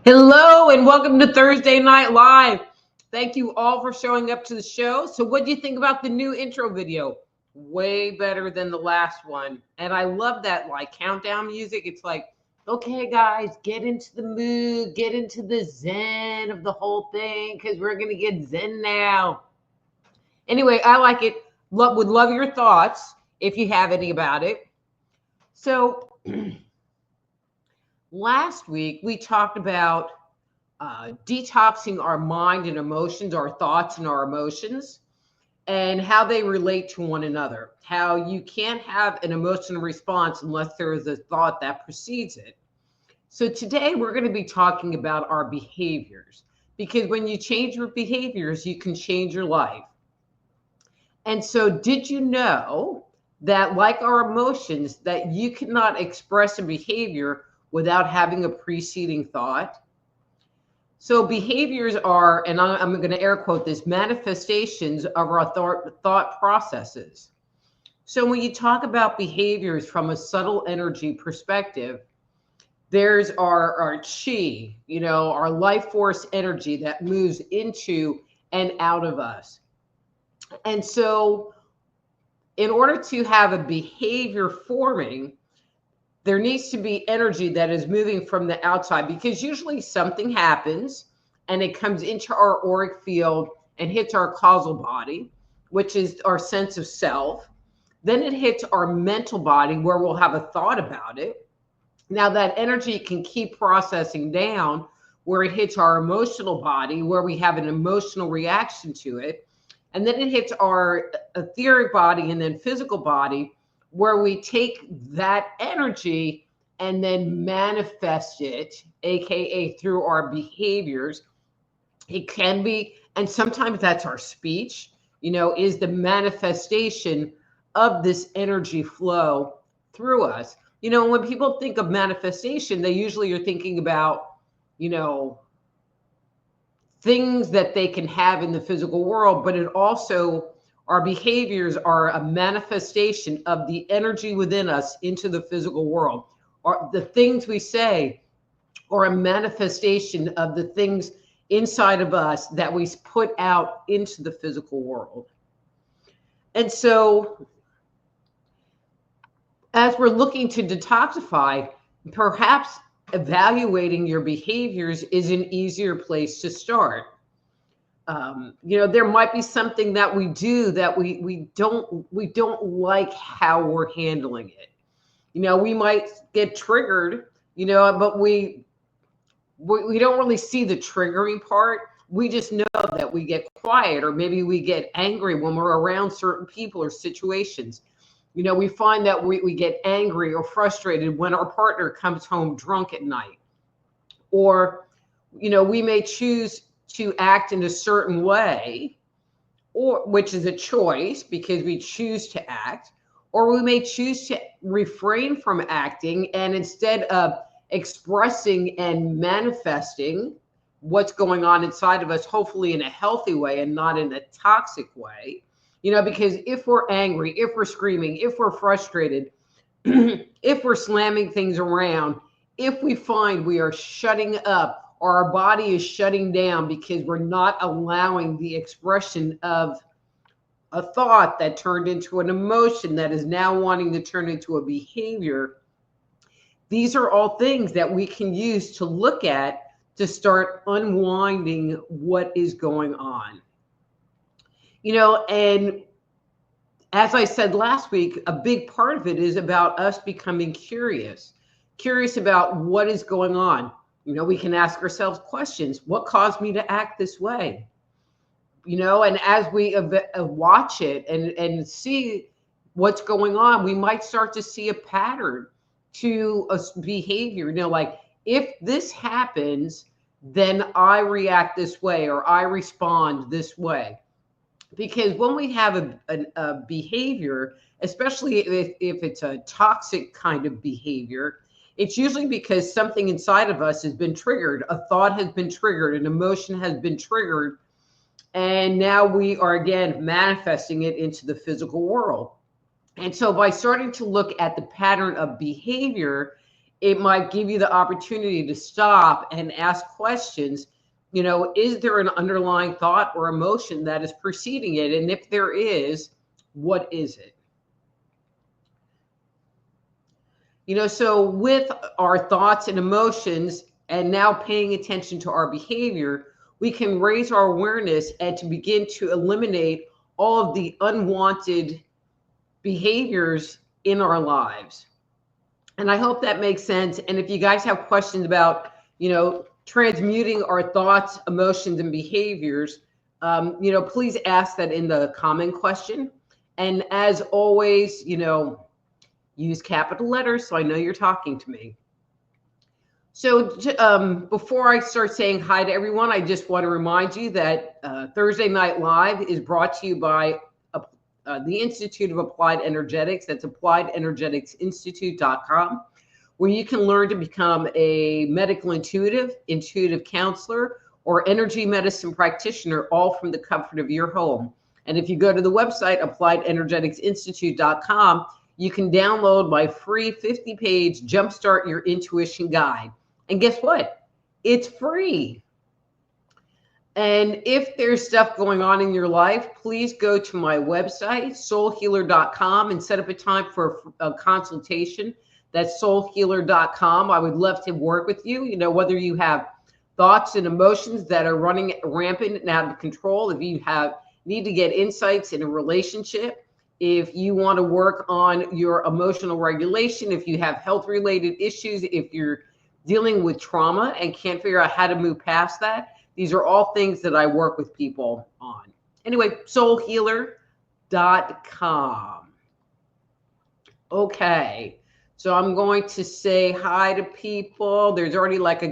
Hello and welcome to Thursday Night Live. Thank you all for showing up to the show. So what do you think about the new intro video? Way better than the last one. And I love that countdown music. It's like, okay, guys, get into the mood, get into the zen of the whole thing because we're going to get zen now. Anyway, I like it. Would love your thoughts if you have any about it. So last week, we talked about detoxing our mind and emotions, our thoughts and our emotions, and how they relate to one another. How you can't have an emotional response unless there is a thought that precedes it. So today, we're going to be talking about our behaviors, because when you change your behaviors, you can change your life. And so did you know that, like our emotions, that you cannot express a behavior without having a preceding thought? So behaviors are, and I'm going to air quote this, manifestations of our thought processes. So when you talk about behaviors from a subtle energy perspective, there's our chi, our life force energy that moves into and out of us. And so in order to have a behavior forming, there needs to be energy that is moving from the outside, because usually something happens and it comes into our auric field and hits our causal body, which is our sense of self. Then it hits our mental body where we'll have a thought about it. Now that energy can keep processing down where it hits our emotional body, where we have an emotional reaction to it. And then it hits our etheric body and then physical body, where we take that energy and then manifest it, AKA through our behaviors. It can be, and sometimes that's our speech, is the manifestation of this energy flow through us. When people think of manifestation, they usually are thinking about, things that they can have in the physical world, but it also, our behaviors are a manifestation of the energy within us into the physical world. Or the things we say are a manifestation of the things inside of us that we put out into the physical world. And so as we're looking to detoxify, perhaps evaluating your behaviors is an easier place to start. There might be something that we do that we don't like how we're handling it. We might get triggered, but we don't really see the triggering part. We just know that we get quiet, or maybe we get angry when we're around certain people or situations. We find that we get angry or frustrated when our partner comes home drunk at night. Or, we may choose to act in a certain way, or which is a choice because we choose to act, or we may choose to refrain from acting, and instead of expressing and manifesting what's going on inside of us, hopefully in a healthy way and not in a toxic way. Because if we're angry, if we're screaming, if we're frustrated, if we're slamming things around, if we find we are shutting up or our body is shutting down because we're not allowing the expression of a thought that turned into an emotion that is now wanting to turn into a behavior, these are all things that we can use to look at to start unwinding what is going on. And as I said last week, a big part of it is about us becoming curious about what is going on. We can ask ourselves questions. What caused me to act this way? And as we watch it and see, what's going on, we might start to see a pattern to a behavior. Like if this happens, then I react this way or I respond this way. Because when we have a behavior, especially if it's a toxic kind of behavior, it's usually because something inside of us has been triggered, a thought has been triggered, an emotion has been triggered, and now we are again manifesting it into the physical world. And so by starting to look at the pattern of behavior, it might give you the opportunity to stop and ask questions. Is there an underlying thought or emotion that is preceding it? And if there is, what is it? So with our thoughts and emotions and now paying attention to our behavior, we can raise our awareness and to begin to eliminate all of the unwanted behaviors in our lives. And I hope that makes sense. And if you guys have questions about, transmuting our thoughts, emotions, and behaviors, please ask that in the comment question. And as always, use capital letters so I know you're talking to me. So before I start saying hi to everyone, I just want to remind you that Thursday Night Live is brought to you by the Institute of Applied Energetics. That's appliedenergeticsinstitute.com, where you can learn to become a medical intuitive counselor, or energy medicine practitioner, all from the comfort of your home. And if you go to the website, appliedenergeticsinstitute.com, you can download my free 50-page Jumpstart Your Intuition guide. And guess what? It's free. And if there's stuff going on in your life, please go to my website, soulhealer.com, and set up a time for a consultation. That's soulhealer.com. I would love to work with you. Whether you have thoughts and emotions that are running rampant and out of control, if you need to get insights in a relationship, if you want to work on your emotional regulation, if you have health-related issues, if you're dealing with trauma and can't figure out how to move past that, these are all things that I work with people on. Anyway, soulhealer.com. Okay, so I'm going to say hi to people. There's already like a